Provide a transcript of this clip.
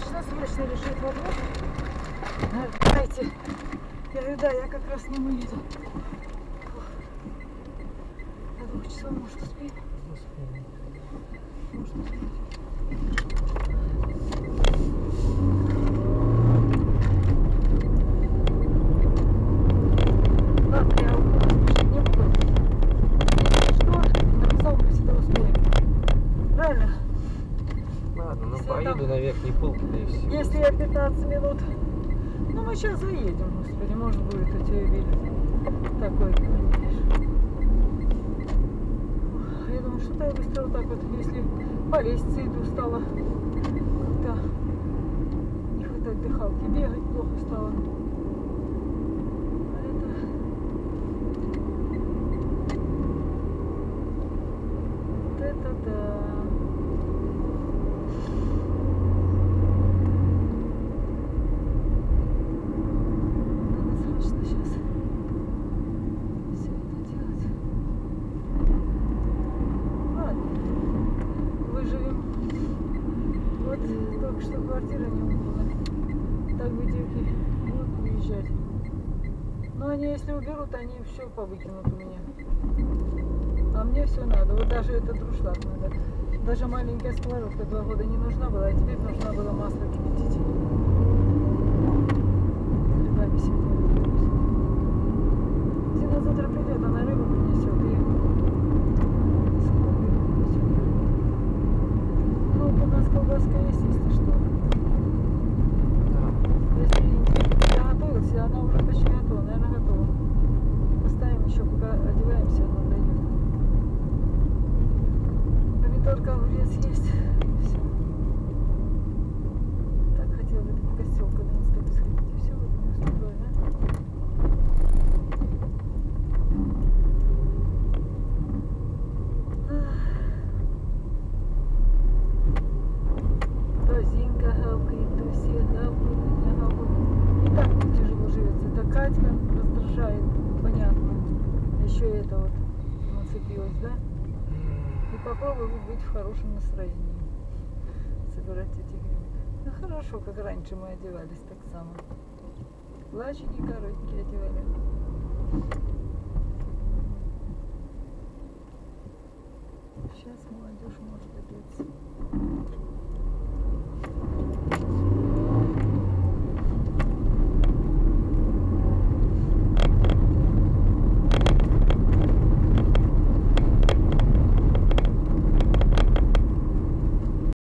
срочно решить вопрос. Дайте. Я говорю, да, я как раз не уеду. До 2 часов, может, успеем? Может, успеем. Ладно, я спешить не буду. Если что, написал, мы всегда успеем. Правильно? Ладно, ну Если поеду там- на верхний пункт и все. Если я 15 минут. Ну, мы сейчас заедем, господи, может будет у тебя билет такой, видишь. Я думаю, что-то я быстро вот так вот, если по лестнице иду, стало как-то не хватать дыхалки, бегать плохо стало. А это да. Надо срочно сейчас все это делать. Ладно, выживем. Вот только что квартира не убрана. Так бы девки будут уезжать. Но они, если уберут, они все повыкинут у меня. А мне все надо. Вот даже этот друшлаг надо. Даже маленькая сковородка 2 года не нужна была, а теперь нужна была масло кипятить. С рыбами сегодня разберусь. Зина завтра придет, она рыбу принесет и сковородку принесет. Ну, вот у нас колбаска есть, если что. Если я готовилась, она уже почти готова, наверное, готова. Поставим еще, пока одеваемся, она дойдет. Помидорка, огурец есть. Все. Так хотела в этот костел когда-нибудь сходить. И все, вот не успеваю, да? То Зинка гавкает, то все гавкают, меня гавкают. И так мне тяжело живется. Да Катька раздражает, понятно. Еще это вот нацепилась, да? И попробуй быть в хорошем настроении. Собирать эти грибы. Ну хорошо, как раньше мы одевались так само. Плащики короткие одевали. Сейчас молодежь может одеться.